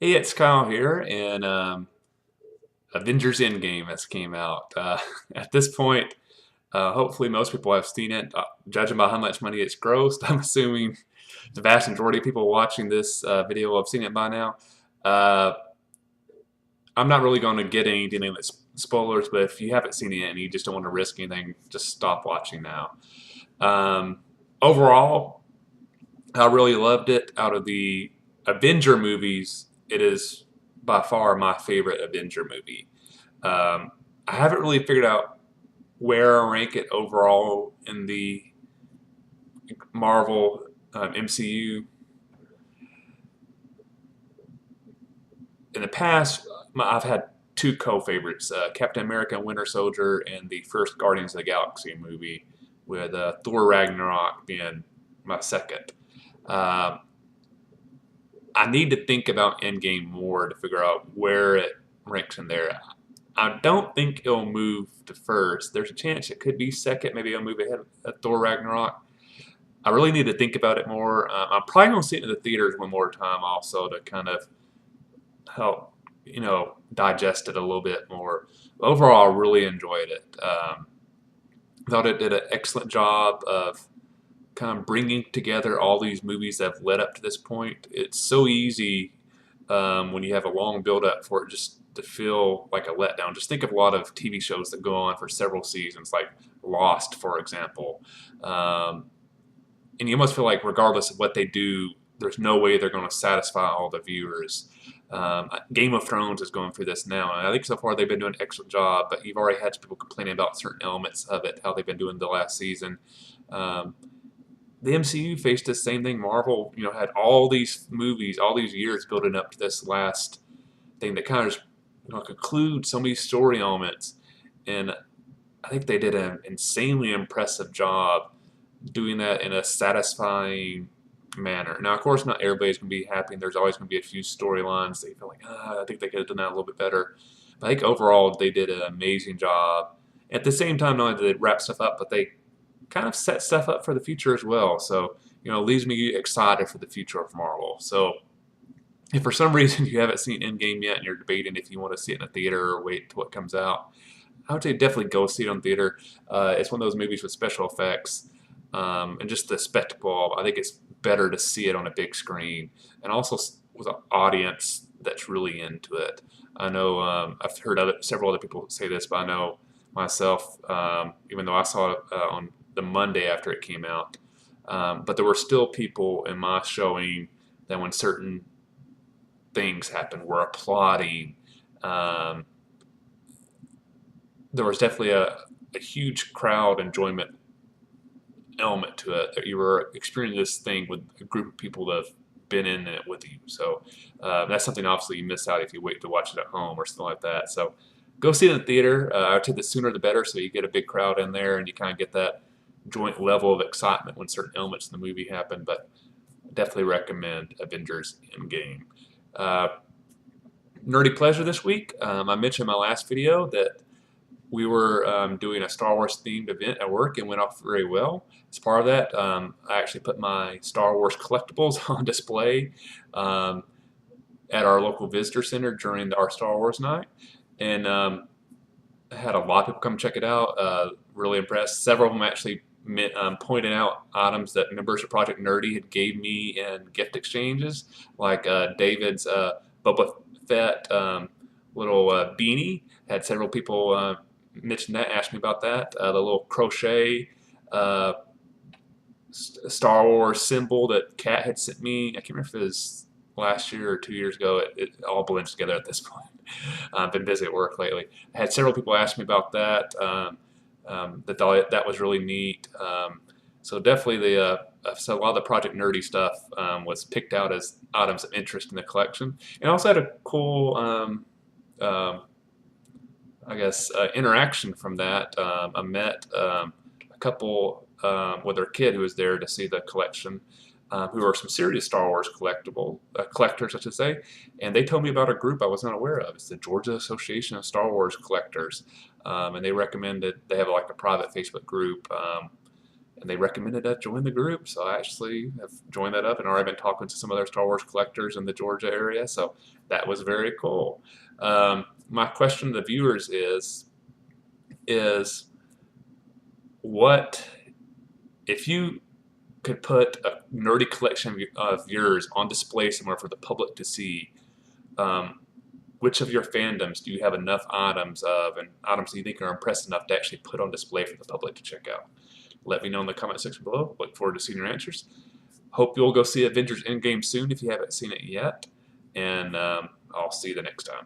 Hey, it's Kyle here, and Avengers Endgame has came out. At this point, hopefully most people have seen it. Judging by how much money it's grossed, I'm assuming the vast majority of people watching this video have seen it by now. Uh, I'm not really going to get into any spoilers, but if you haven't seen it and you just don't want to risk anything, just stop watching now. Um, Overall, I really loved it. Out of the Avenger movies, it is by far my favorite Avenger movie. I haven't really figured out where I rank it overall in the Marvel MCU. In the past, I've had two co-favorites: Captain America: Winter Soldier and the first Guardians of the Galaxy movie, with Thor Ragnarok being my second. Uh, I need to think about Endgame more to figure out where it ranks in there. I don't think it'll move to first. There's a chance it could be second. Maybe it'll move ahead of Thor Ragnarok. I really need to think about it more. I'm probably going to see it in the theaters one more time also to kind of help, digest it a little bit more. Overall, I really enjoyed it. Thought it did an excellent job of kind of bringing together all these movies that have led up to this point. It's so easy when you have a long build up for it just to feel like a letdown. Just think of a lot of TV shows that go on for several seasons, like Lost, for example. And you almost feel like regardless of what they do, there's no way they're going to satisfy all the viewers. Game of Thrones is going through this now, and I think so far they've been doing an excellent job. But you've already had people complaining about certain elements of it, how they've been doing the last season. Um, the MCU faced the same thing. Marvel, had all these movies, all these years building up to this last thing that kind of conclude so many story elements, and I think they did an insanely impressive job doing that in a satisfying manner. Now, of course, not everybody's going to be happy, and there's always going to be a few storylines that you feel like, I think they could have done that a little bit better. But I think overall, they did an amazing job. At the same time, not only did they wrap stuff up, but they kind of set stuff up for the future as well. So, it leaves me excited for the future of Marvel. So, if for some reason you haven't seen Endgame yet and you're debating if you want to see it in a theater or wait till it comes out, I would say definitely go see it on theater. It's one of those movies with special effects and just the spectacle. I think it's better to see it on a big screen and also with an audience that's really into it. I know I've heard several other people say this, but I know myself, even though I saw it on the Monday after it came out, but there were still people in my showing that when certain things happened were applauding. Um, there was definitely a huge crowd enjoyment element to it, that you were experiencing this thing with a group of people that have been in it with you. So that's something obviously you miss out if you wait to watch it at home or something like that. So go see it in the theater. I would say the sooner the better, so you get a big crowd in there and you kind of get that joint level of excitement when certain elements in the movie happen. But definitely recommend Avengers Endgame. Uh, Nerdy pleasure this week. I mentioned in my last video that we were doing a Star Wars themed event at work and went off very well. As part of that, I actually put my Star Wars collectibles on display um, at our local visitor center during our Star Wars night, and had a lot of people come check it out. Really impressed. Several of them actually pointed out items that members of Project Nerdy had gave me in gift exchanges, like David's Boba Fett little beanie. Had several people mention that, ask me about that. The little crochet uh, Star Wars symbol that Kat had sent me. I can't remember if it was last year or 2 years ago. It all blends together at this point. I've been busy at work lately. I had several people ask me about that. That thought that was really neat. So definitely so a lot of the Project Nerdy stuff was picked out as items of interest in the collection, and I also had a cool um, I guess, interaction from that. I met a couple with their kid who was there to see the collection, who are some serious Star Wars collectors, I should say, and they told me about a group I was not aware of. It's the Georgia Association of Star Wars Collectors, and they recommended they have like a private Facebook group. and they recommended I join the group, so I actually have joined that up and already been talking to some other Star Wars collectors in the Georgia area, so that was very cool. My question to the viewers is what if you could put a nerdy collection of yours on display somewhere for the public to see, um, which of your fandoms do you have enough items of, and items that you think are impressive enough to actually put on display for the public to check out? Let me know in the comment section below. Look forward to seeing your answers. Hope you'll go see Avengers Endgame soon if you haven't seen it yet, and I'll see you the next time.